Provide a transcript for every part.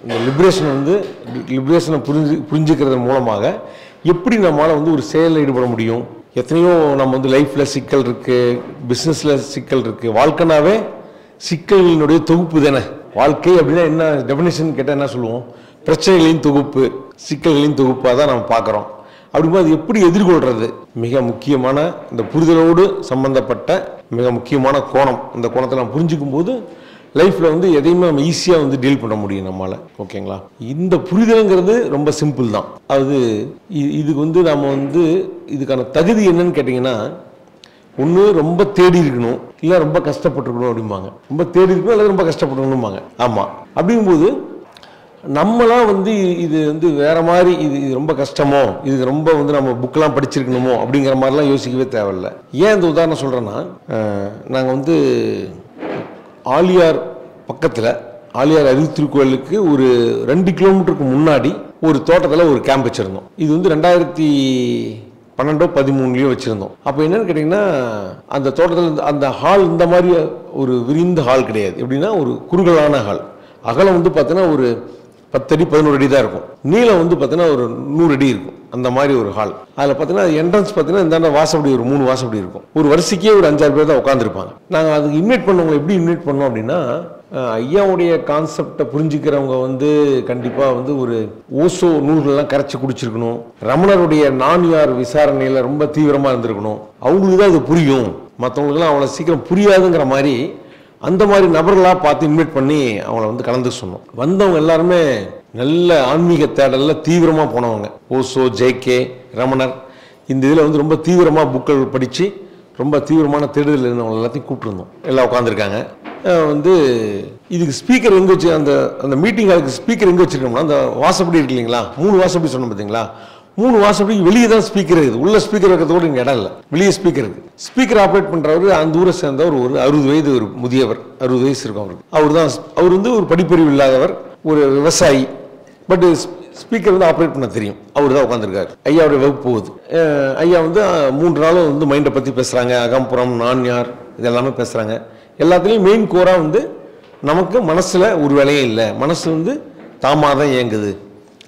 இந்த லிபரேஷனை புரிஞ்சுக்கிறதன் மூலமாக எப்படி நம்மளால் வந்து ஒரு செயலில் ஈடுபட முடியும். எத்தனையோ நம்ம வந்து லைஃப்பில் சிக்கல் இருக்குது, பிஸ்னஸில் சிக்கல் இருக்குது. வாழ்க்கைனாவே சிக்கல்களினுடைய தொகுப்பு தானே. வாழ்க்கை அப்படின்னா என்ன டெஃபினேஷன் கேட்டால் என்ன சொல்லுவோம்? பிரச்சனைகளின் தொகுப்பு, சிக்கல்களின் தொகுப்பாக தான் நம்ம பார்க்குறோம். அப்படிங்கும்போது அது எப்படி எதிர்கொள்கிறது மிக முக்கியமான இந்த புரிதலோடு சம்பந்தப்பட்ட மிக முக்கியமான கோணம். இந்த கோணத்தை நம்ம புரிஞ்சுக்கும் போது லைஃப்பில் வந்து எதையுமே நம்ம ஈஸியாக வந்து டீல் பண்ண முடியும் நம்மளால். ஓகேங்களா? இந்த புரிதலுங்கிறது ரொம்ப சிம்பிள் தான். அது இதுக்கு வந்து நம்ம வந்து இதுக்கான தகுதி என்னன்னு கேட்டிங்கன்னா, ஒன்று ரொம்ப தேடி இருக்கணும், இல்லை ரொம்ப கஷ்டப்பட்டுருக்கணும் அப்படிம்பாங்க. ரொம்ப தேடி இருக்கணும் அல்லது ரொம்ப கஷ்டப்பட்டுருக்கணும்பாங்க. ஆமாம். அப்படிங்கும்போது நம்மளாம் வந்து இது வந்து வேற மாதிரி இது ரொம்ப கஷ்டமோ, இது ரொம்ப வந்து நம்ம புக்கெலாம் படிச்சிருக்கணுமோ அப்படிங்கிற மாதிரிலாம் யோசிக்கவே தேவையில்லை. ஏன் இந்த உதாரணம் சொல்கிறேன்னா, நாங்கள் வந்து ஆலியார் பக்கத்தில் ஆலியார் அறிவுத்திருக்கோயிலுக்கு ஒரு 2 கிலோமீட்டருக்கு முன்னாடி ஒரு தோட்டத்தில் ஒரு கேம்ப் வச்சுருந்தோம். இது வந்து 2012-13 வச்சுருந்தோம். அப்போ என்னன்னு கேட்டிங்கன்னா, அந்த தோட்டத்தில் அந்த ஹால் இந்த மாதிரி ஒரு விரிந்த ஹால் கிடையாது. எப்படின்னா ஒரு குறுகலான ஹால். அகலம் வந்து பார்த்தீங்கன்னா ஒரு 10 அடி 11 அடி தான் இருக்கும். நீளம் வந்து பார்த்தீங்கன்னா ஒரு 100 அடி இருக்கும். அந்த மாதிரி ஒரு ஹால். அதில் பார்த்தீங்கன்னா என்ட்ரன்ஸ் பார்த்தீங்கன்னா இந்த வாசப்படி ஒரு 3 வாசப்படி இருக்கும். ஒரு வருஷக்கே ஒரு 5-6 பேர் தான் உட்காந்துருப்பாங்க. நாங்கள் அதுக்கு இன்வைட் பண்ணவங்களை எப்படி இன்வைட் பண்ணோம் அப்படின்னா, ஐயாவுடைய கான்செப்டை புரிஞ்சுக்கிறவங்க வந்து கண்டிப்பாக வந்து ஒரு ஓசோ நூல்கள்லாம் கரைச்சி குடிச்சிருக்கணும். ரமணருடைய நான் யார் விசாரணையில் ரொம்ப தீவிரமாக இருந்திருக்கணும். அவங்களுக்கு தான் இது புரியும், மற்றவங்களுக்குலாம் அவ்வளோ சீக்கிரம் புரியாதுங்கிற மாதிரி அந்த மாதிரி நபர்களாக பார்த்து இன்வைட் பண்ணி அவங்கள வந்து கலந்து சொன்னோம். வந்தவங்க எல்லாருமே நல்ல ஆன்மீக தேடலில் தீவிரமாக போனவங்க. ஓசோ, ஜேகே, ரமணர் இந்த இதில் வந்து ரொம்ப தீவிரமாக புக்கள் படித்து ரொம்ப தீவிரமான தேடுதல் இருந்தவங்க எல்லாத்தையும் கூப்பிட்டுருந்தோம். எல்லாம் உட்காந்துருக்காங்க. வந்து இதுக்கு ஸ்பீக்கர் எங்கே வச்சு அந்த மீட்டிங் ஹாலுக்கு ஸ்பீக்கர் எங்கே வச்சுருக்கோம்னா, அந்த வாசப்படி இருக்கு இல்லைங்களா, 3 வாசப்படி சொன்னோம் பார்த்தீங்களா, 3 வாசப்படிக்கு வெளியே தான் ஸ்பீக்கர் இருக்குது. உள்ள ஸ்பீக்கர் வைக்கிறதோடு இங்கே இடம் இல்லை, வெளியே ஸ்பீக்கர் இருக்குது. ஸ்பீக்கர் ஆப்ரேட் பண்ணுறவர் அந்த ஊரை சேர்ந்தவர், ஒரு 60 வயது ஒரு முதியவர், 60 வயசு இருக்கும் அவருக்கு. அவர் வந்து ஒரு படிப்பறிவு இல்லாதவர், ஒரு விவசாயி. பட் ஸ்பீக்கர் வந்து ஆப்ரேட் பண்ண தெரியும். அவர் தான் உட்காந்துருக்காரு. ஐயாவுடைய வகுப்பு போகுது. ஐயா வந்து 3 நாளும் வந்து மைண்டை பற்றி பேசுகிறாங்க. அகம்புறம், நான் யார், இதெல்லாமே பேசுகிறாங்க. எல்லாத்துலேயும் மெயின் கோராக வந்து நமக்கு மனசில் ஒரு வேலையே இல்லை, மனசு வந்து தாமாக தான் இயங்குது,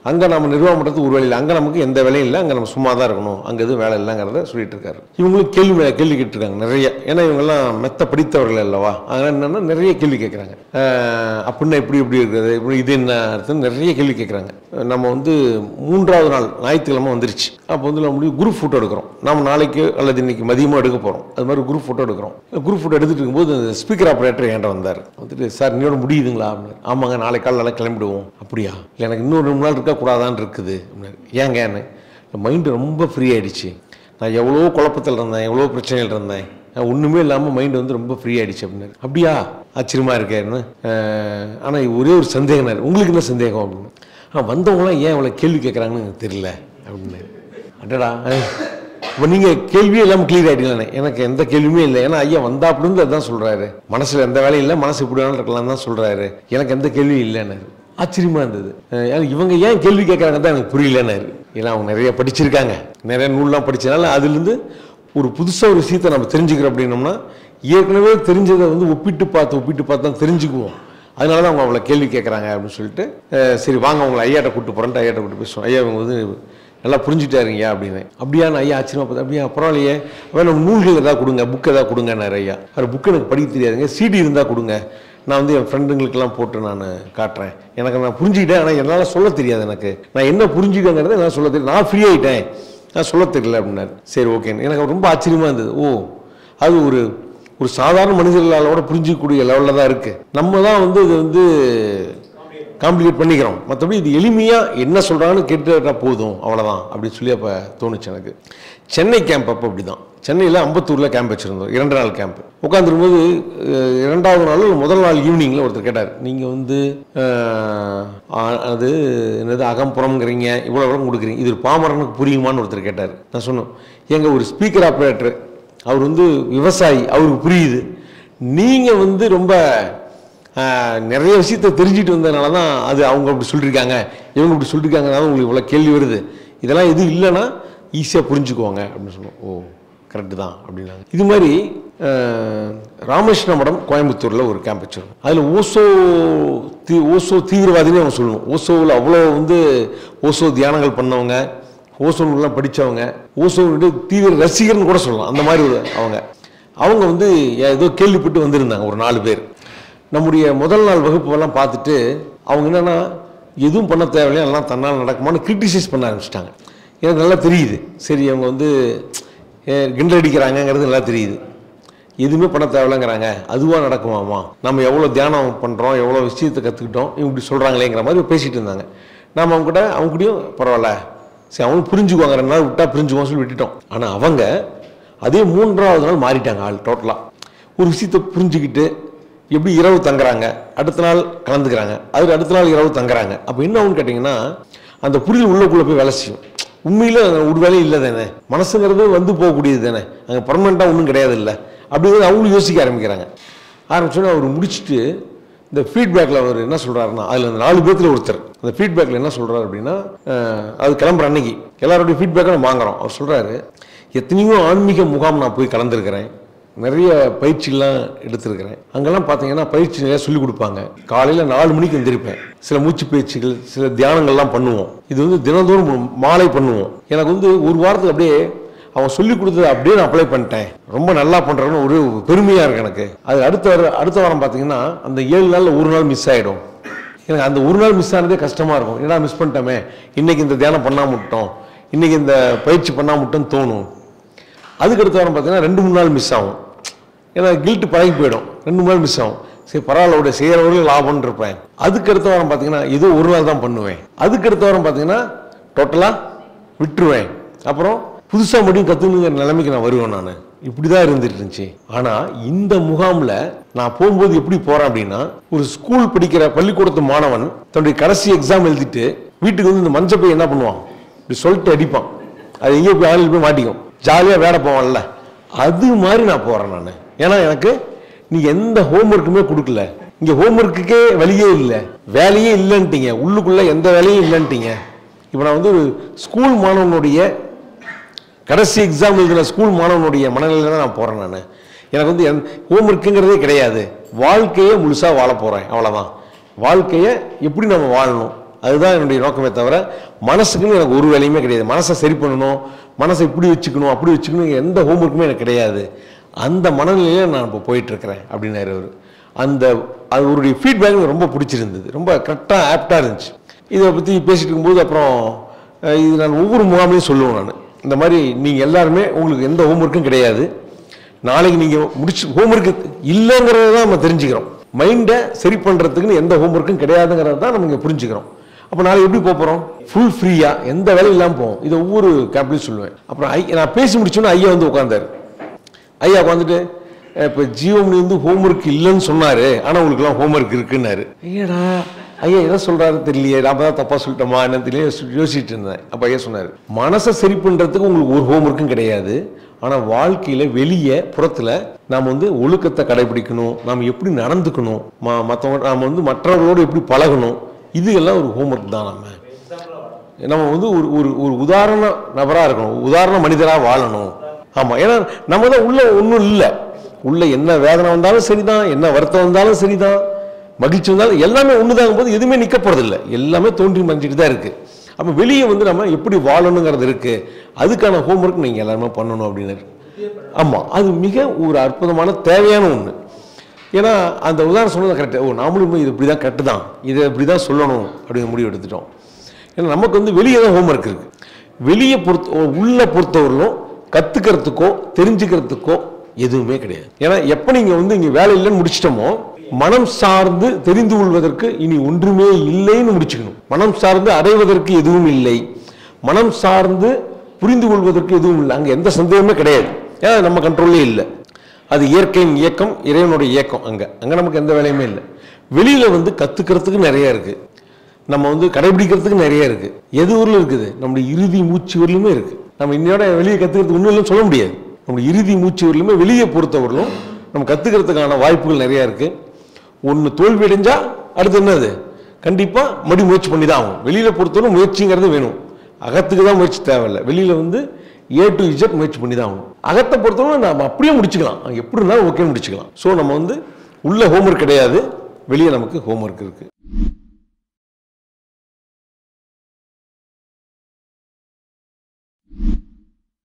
அங்கே நம்ம நிர்வாகம் பண்ணுறது ஒரு வேலையில், அங்கே நமக்கு எந்த வேலையும் இல்லை, அங்கே நம்ம சும்மா தான் இருக்கணும், அங்கே எதுவும் வேலை இல்லைங்கிறத சொல்லிட்டு இருக்காரு. இவங்களும் கேள்வி கேட்டுருக்காங்க நிறைய. ஏன்னா இவங்கெல்லாம் மெத்த படித்தவர்கள் அல்லவா, அதனால் என்னென்னா நிறைய கேள்வி கேட்குறாங்க. அப்படின்னா எப்படி இருக்கிறது, இப்படி இது என்ன அர்த்தம், நிறைய கேள்வி கேட்குறாங்க. நம்ம வந்து 3ஆவது நாள் ஞாயிற்றுக்கிழமை வந்துருச்சு. அப்போ வந்து நம்ம குரூப் ஃபோட்டோ எடுக்கிறோம். நம்ம நாளைக்கு அல்லது இன்னைக்கு மதியமாக எடுக்க போகிறோம். அது மாதிரி குரூப் ஃபோட்டோ எடுக்கிறோம். குரூப் ஃபோட்டோ எடுத்துகிட்டு இருக்கும்போது ஸ்பீக்கர் ஆப்ரேட்டர் என்கிட்ட வந்தார். வந்துட்டு, சார் இன்னொரு முடியுதுங்களா அப்படின்னாரு. ஆமாங்க, நாளைக்கு காலையில் நல்லா கிளம்பிடுவோம். அப்படியா? இல்லை, எனக்கு இன்னொரு 2 நாள் இருக்கக்கூடாதான்னு இருக்குது அப்படின்னாரு. ஏங்கன்னு? மைண்டு ரொம்ப ஃப்ரீ ஆகிடுச்சு. நான் எவ்வளோ குழப்பத்தில் இருந்தேன், எவ்வளோ பிரச்சனைகள் இருந்தேன், ஒன்றுமே இல்லாமல் மைண்டு வந்து ரொம்ப ஃப்ரீ ஆகிடுச்சு அப்படின்னாரு. அப்படியா? ஆச்சரியமாக இருக்கேன்னு. ஆனால் ஒரே ஒரு சந்தேகம்னாரு. உங்களுக்கு என்ன சந்தேகம் அப்படின்னு. வந்தவங்களாம் ஏன் அவ்வளோ கேள்வி கேட்குறாங்கன்னு எனக்கு தெரியல அப்படின்னு. அடடா, இப்போ நீங்கள் கேள்வியே இல்லாமல் கிளியர் ஆகிட்டீங்களானே. எனக்கு எந்த கேள்வியுமே இல்லை. ஏன்னா ஐயா வந்தா அப்படின்னு அதுதான் சொல்கிறாரு. மனசில் எந்த வேலையும் இல்லை, மனசு இப்படி வேணாலும் இருக்கலாம் தான் சொல்கிறாரு. எனக்கு எந்த கேள்வியும் இல்லைன்னு. ஆச்சரியமாக இருந்தது. இவங்க ஏன் கேள்வி கேட்குறாங்க தான் எனக்கு புரியலன்னாரு. ஏன்னா அவங்க நிறைய படிச்சிருக்காங்க, நிறைய நூல்லாம் படித்ததுனால அதுலேருந்து ஒரு புதுசாக ஒரு விஷயத்தை நம்ம தெரிஞ்சுக்கிறோம். அப்படின்னோம்னா ஏற்கனவே தெரிஞ்சதை வந்து ஒப்பிட்டு பார்த்து தான் தெரிஞ்சுக்குவோம். அதனால தான் அவங்க அவ்வளோ கேள்வி கேட்குறாங்க அப்படின்னு சொல்லிட்டு, சரி வாங்க அவங்களை ஐயாட்ட கூப்பிட்டு போகிறேன்ட்டு ஐயாட்ட கூப்பிட்டு பேசுவோம். ஐயா இவங்க வந்து நல்லா புரிஞ்சுட்டாருங்கய்யா அப்படின்னு. அப்படியான்னு ஐயா ஆச்சரியமாக பார்த்து, அப்படியா பரவாயில்லையே, அவன் நம்ம நூல்கள் எதாவது கொடுங்க, புக்கு எதாவது கொடுங்கன்னாரு ஐயா. அவர் புக்கு எனக்கு படிக்க தெரியாதுங்க, சிடி இருந்தால் கொடுங்க, நான் வந்து என் ஃப்ரெண்டுங்களுக்கெல்லாம் போட்டு நான் காட்டுறேன், எனக்கு நான் புரிஞ்சுக்கிட்டேன், ஆனால் என்னால் சொல்ல தெரியாது, எனக்கு நான் என்ன புரிஞ்சுக்கிட்டேங்கிறத நான் சொல்ல தெரியும், நான் ஃப்ரீ ஆகிட்டேன், நான் சொல்ல தெரியல அப்படின்னாரு. சரி ஓகேன்னு. எனக்கு ரொம்ப ஆச்சரியமாக இருந்தது. ஓ, அது ஒரு சாதாரண மனிதர்களால் புரிஞ்சிக்கக்கூடிய லெவலில் தான் இருக்குது. நம்ம தான் வந்து இது வந்து காம்ப்ளிகேட் பண்ணிக்கிறோம். மற்றபடி இது எளிமையாக என்ன சொல்கிறான்னு கேட்டுட்டா போதும், அவ்வளோதான் அப்படின்னு சொல்லி அப்போ தோணுச்சு எனக்கு. சென்னை கேம்ப் அப்போ அப்படி தான். சென்னையில் அம்பத்தூரில் கேம்ப் வச்சுருந்தோம், 2 நாள் கேம்ப். உட்காந்துருக்கும்போது 2வது நாள் முதல் நாள் ஈவினிங்கில் ஒருத்தர் கேட்டார், நீங்கள் வந்து அது என்னது அகம்புறம்ங்கிறீங்க, இவ்வளோ கொடுக்குறீங்க, இது ஒரு பாமரனுக்கு புரியுமான்னு ஒருத்தர் கேட்டார். நான் சொன்னோம், எங்கள் ஒரு ஸ்பீக்கர் ஆப்ரேட்டர், அவர் வந்து விவசாயி, அவருக்கு புரியுது, நீங்கள் வந்து ரொம்ப நிறைய விஷயத்தை தெரிஞ்சுட்டு வந்ததுனால தான் அது அவங்க அப்படி சொல்லியிருக்காங்க, இவங்க இப்படி சொல்லியிருக்காங்கனால உங்களுக்கு இவ்வளோ கேள்வி வருது, இதெல்லாம் எதுவும் இல்லைன்னா ஈஸியாக புரிஞ்சுக்குவாங்க அப்படின்னு சொன்னோம். ஓ கரெக்டு தான் அப்படின்னாங்க. இது மாதிரி ராமகிருஷ்ண மடம் கோயம்புத்தூரில் ஒரு கேம்ப் வச்சிருக்கோம். அதில் ஓசோ தீவிரவாதினே அவங்க சொல்லணும். ஓசோவில் அவ்வளோ ஓசோ தியானங்கள் பண்ணவங்க, ஓசோலாம் படித்தவங்க, ஓசோனுடைய தீவிர ரசிகர்னு கூட சொல்லலாம். அந்த மாதிரி அவங்க ஏதோ கேள்விப்பட்டு வந்திருந்தாங்க ஒரு 4 பேர். நம்முடைய முதல் நாள் வகுப்பெல்லாம் பார்த்துட்டு அவங்க என்னென்னா எதுவும் பண்ண தேவையில்லையா, எல்லாம் தன்னால் நடக்குமான்னு கிரிட்டிசைஸ் பண்ண ஆரம்பிச்சிட்டாங்க. எனக்கு நல்லா தெரியுது, சரி அவங்க கிண்டல் அடிக்கிறாங்கங்கிறது நல்லா தெரியுது. எதுவுமே பண்ண தேவையில்லைங்கிறாங்க, அதுவாக நடக்குமாமா, நம்ம எவ்வளோ தியானம் பண்ணுறோம், எவ்வளோ விஷயத்தை கற்றுக்கிட்டோம், இவங்க இப்படி சொல்கிறாங்களேங்கிற மாதிரி பேசிகிட்டு இருந்தாங்க. நாம் அவங்ககிட்டயும் பரவாயில்ல, சரி அவங்க புரிஞ்சுக்குவாங்க, 2 நாள் விட்டால் புரிஞ்சுக்குவோம் சொல்லி விட்டுட்டோம். ஆனால் அவங்க அதே 3ஆவது நாள் மாறிட்டாங்க. ஆள் டோட்டலாக ஒரு விஷயத்தை புரிஞ்சுக்கிட்டு எப்படி இரவு தங்குறாங்க, அடுத்த நாள் கலந்துக்கிறாங்க, அதுக்கு அடுத்த நாள் இரவு தங்குறாங்க. அப்போ என்ன ஆகுன்னு கேட்டிங்கன்னா அந்த புரிதல் உள்ளக்குள்ளே போய் வேலை செய்யும். உண்மையில் ஒரு வேலையும் இல்லை தானே, மனசுங்கிறது போகக்கூடியது தானே, அங்கே பர்மனெண்ட்டாக ஒன்றும் கிடையாது இல்லை அப்படிங்கிறது அவங்களும் யோசிக்க ஆரம்பிச்சோன்னா அவர் முடிச்சுட்டு இந்த ஃபீட்பேக்கில் அவர் என்ன சொல்கிறாருன்னா, அதில் அந்த 4 பேர்த்தில் ஒருத்தர் அந்த ஃபீட்பேக்கில் என்ன சொல்கிறார் அப்படின்னா, அது கிளம்புற அன்னைக்கு எல்லாருடைய ஃபீட்பேக்கை நம்ம வாங்குறோம். அவர் சொல்கிறாரு, எத்தனையோ ஆன்மீக முகாம் நான் போய் கலந்துருக்கிறேன், நிறைய பயிற்சிலாம் எடுத்திருக்கிறேன். அங்கெல்லாம் பார்த்தீங்கன்னா பயிற்சி நிறையா சொல்லிக் கொடுப்பாங்க. காலையில் 4 மணிக்கு எழுந்திருப்பேன், சில மூச்சு பயிற்சிகள், சில தியானங்கள்லாம் பண்ணுவோம். இது தினந்தோறும் மாலை பண்ணுவோம். எனக்கு ஒரு வாரத்தில் அப்படியே அவன் சொல்லிக் கொடுத்தது அப்படியே நான் அப்ளை பண்ணிட்டேன், ரொம்ப நல்லா பண்ணுறேன்னு ஒரு பெருமையாக இருக்கு எனக்கு. அது அடுத்த வாரம் பார்த்தீங்கன்னா அந்த 7 நாளில் 1 நாள் மிஸ் ஆகிடும். எனக்கு அந்த 1 நாள் மிஸ் ஆனதே கஷ்டமாக இருக்கும். ஏன்னா மிஸ் பண்ணிட்டோமே, இன்னைக்கு இந்த தியானம் பண்ணாம விட்டோம், இன்னைக்கு இந்த பயிற்சி பண்ணாம விட்டோன்னு தோணும். அதுக்கு அடுத்த வாரம் பார்த்தீங்கன்னா 2-3 நாள் மிஸ் ஆகும். ஏன்னா கில்ட்டு பழகி போயிடும், 2 நாள் மிஸ் ஆகும். சரி பரவாயில்ல, செய்கிறவர்களும் லாபம்னு இருப்பேன். அதுக்கு அடுத்த வாரம் பார்த்தீங்கன்னா ஏதோ 1 நாள் தான் பண்ணுவேன். அதுக்கு அடுத்த வாரம் பார்த்தீங்கன்னா டோட்டலாக விட்டுருவேன். அப்புறம் புதுசாக மறுபடியும் கற்றுக்குங்கிற நிலைமைக்கு நான் வருவேன். நான் இப்படி தான் இருந்துட்டு இருந்துச்சு. ஆனால் இந்த முகாமில் நான் போகும்போது எப்படி போகிறேன் அப்படின்னா, ஒரு ஸ்கூல் படிக்கிற பள்ளிக்கூடத்து மாணவன் தன்னுடைய கடைசி எக்ஸாம் எழுதிட்டு வீட்டுக்கு இந்த மஞ்சள் போய் என்ன பண்ணுவான், இப்படி சொல்லிட்டு அடிப்பான், அது எங்கேயோ போய் ஆளில் போய் மாட்டிக்கும், ஜாலியாக வேலை போவான்ல, அது மாதிரி நான் போகிறேன் நான். ஏன்னா எனக்கு நீங்கள் எந்த ஹோம்ஒர்க்குமே கொடுக்கல, இங்கே ஹோம்ஒர்க்குக்கே வழியே இல்லை, வேலையே இல்லைன்ட்டீங்க, உள்ளுக்குள்ளே எந்த வேலையும் இல்லைன்ட்டீங்க. இப்போ நான் ஒரு ஸ்கூல் மாணவனுடைய கடைசி எக்ஸாம் எழுதின ஸ்கூல் மாணவனுடைய மனநிலையில் தான் நான் போகிறேன். நான் எனக்கு ஹோம்ஒர்க்குங்கிறதே கிடையாது, வாழ்க்கையை முழுசாக வாழ போகிறேன், அவ்வளோதான். வாழ்க்கையை எப்படி நம்ம வாழணும் அதுதான் என்னுடைய நோக்கமே தவிர மனசுக்குன்னு எனக்கு ஒரு வேலையுமே கிடையாது. மனசை சரி பண்ணணும், மனசை இப்படி வச்சுக்கணும் அப்படி வச்சுக்கணும், எந்த ஹோம்ஒர்க்குமே எனக்கு கிடையாது. அந்த மனநிலையில நான் இப்போ போயிட்டுருக்கிறேன் அப்படின்னாரு அவர். அவருடைய ஃபீட்பேக் எனக்கு ரொம்ப பிடிச்சிருந்தது, ரொம்ப கரெக்டாக ஆப்டாக இருந்துச்சு. இதை பற்றி பேசிட்டு இருக்கும்போது அப்புறம் இது நான் ஒவ்வொரு முகாமையும் சொல்லுவேன். நான் இந்த மாதிரி நீங்கள் எல்லாருமே உங்களுக்கு எந்த ஹோம்ஒர்க்கும் கிடையாது, நாளைக்கு நீங்கள் ஹோம்ஒர்க்கு இல்லைங்கிறத தான் நம்ம தெரிஞ்சுக்கிறோம். மைண்டை சரி பண்ணுறதுக்குன்னு எந்த ஹோம்ஒர்க்கும் கிடையாதுங்கிறத தான் நம்ம இங்கே புரிஞ்சுக்கிறோம். அப்போ நாளைக்கு எப்படி போகிறோம், ஃபுல் ஃப்ரீயாக எந்த வேலையும் இல்லாமல் போவோம். இதை ஒவ்வொரு கேப்லையும் சொல்லுவேன். அப்புறம் நான் பேசி முடிச்சோன்னா ஐயா உட்காந்தாரு. ஐயா உட்காந்துட்டு இப்போ ஜீவமணி ஹோம்ஒர்க் இல்லைன்னு சொன்னார், ஆனால் உங்களுக்குலாம் ஹோம்ஒர்க் இருக்குன்னாரு. ஐயாடா ஐயா என்ன சொல்கிறாரு தெரியலையே, நான் தான் தப்பாக சொல்லிட்டோமா என்ன தெரியல யோசிச்சுட்டு இருந்தேன். அப்போ ஐயா சொன்னார், மனசை சரி பண்ணுறதுக்கு உங்களுக்கு ஒரு ஹோம்ஒர்க்கும் கிடையாது, ஆனால் வாழ்க்கையில் வெளியே புறத்தில் நாம் ஒழுக்கத்தை கடைபிடிக்கணும், நாம் எப்படி நடந்துக்கணும், மற்றவங்க நாம் மற்றவர்களோடு எப்படி பழகணும், இது எல்லாம் ஒரு ஹோம்ஒர்க் தான். நம்ம ஒரு உதாரண நபராக இருக்கணும், உதாரண மனிதராக வாழணும். ஆமாம், ஏன்னா நம்ம தான் உள்ள ஒன்றும் இல்லை, உள்ள என்ன வேதனை வந்தாலும் சரிதான், என்ன வருத்தம் வந்தாலும் சரிதான், மகிழ்ச்சி வந்தாலும் எல்லாமே ஒண்ணுதாங்கும் போது எதுவுமே நிற்க போறதில்லை, எல்லாமே தோன்றி மறைஞ்சிட்டு தான் இருக்கு. அப்போ வெளியே நம்ம எப்படி வாழணுங்கிறது இருக்கு, அதுக்கான ஹோம்ஒர்க் நீங்க எல்லாருமே பண்ணணும் அப்படின்னு. ஆமா, அது மிக ஒரு அற்புதமான தேவையான ஒண்ணு. ஏன்னா அந்த உதாரணம் சொன்னது கரெக்டு, நாமளும் இது இப்படிதான் கரெக்டு தான், இதை இப்படிதான் சொல்லணும் அப்படிங்கிற முடிவு எடுத்துட்டோம். ஏன்னா நமக்கு வெளியே தான் ஹோம்ஒர்க் இருக்கு. வெளியே உள்ள பொறுத்தவரையிலும் கத்துக்கிறதுக்கோ தெரிஞ்சுக்கிறதுக்கோ எதுவுமே கிடையாது. ஏன்னா எப்ப நீங்க இங்க வேலை இல்லைன்னு முடிச்சிட்டோமோ, மனம் சார்ந்து தெரிந்து கொள்வதற்கு இனி ஒன்றுமே இல்லைன்னு முடிச்சுக்கணும். மனம் சார்ந்து அடைவதற்கு எதுவும் இல்லை, மனம் சார்ந்து புரிந்து கொள்வதற்கு எதுவும் இல்லை, அங்க எந்த சந்தேகமே கிடையாது. ஏன்னா நம்ம கண்ட்ரோல்லே இல்லை, அது இயற்கையின் இயக்கம், இறைவனுடைய இயக்கம். அங்க நமக்கு எந்த வேலையுமே இல்லை. வெளியில கத்துக்கிறதுக்கு நிறைய இருக்கு, நம்ம கடைபிடிக்கிறதுக்கு நிறைய இருக்கு. எது ஊர்ல இருக்குது, நம்முடைய இறுதி மூச்சு ஊர்லயுமே இருக்கு. நம்ம இன்னையோட வெளியே கத்துக்கிறதுக்கு ஒன்றும் இல்லைன்னு சொல்ல முடியாது. நம்முடைய இறுதி மூச்சு ஊர்லயுமே வெளியே பொறுத்தவரையிலும் நம்ம கத்துக்கிறதுக்கான வாய்ப்புகள் நிறைய இருக்கு. ஒன்று தோல்வி அடைஞ்சா அடுத்து என்னது, கண்டிப்பா மறுபடியும் முயற்சி பண்ணி தான் ஆகும். வெளியில பொறுத்தவரை முயற்சிங்கிறது வேணும், அகத்துக்கு தான் முயற்சி தேவையில்லை. வெளியில A to Z முயற்சி பண்ணி தான் ஆகணும். அகத்தை பொறுத்தவரை நம்ம அப்படியே முடிச்சுக்கலாம், எப்படி இருந்தாலும் ஓகே முடிச்சுக்கலாம். ஸோ நம்ம வந்து உள்ள ஹோம்ஒர்க் கிடையாது, வெளியே நமக்கு ஹோம்ஒர்க் இருக்குது.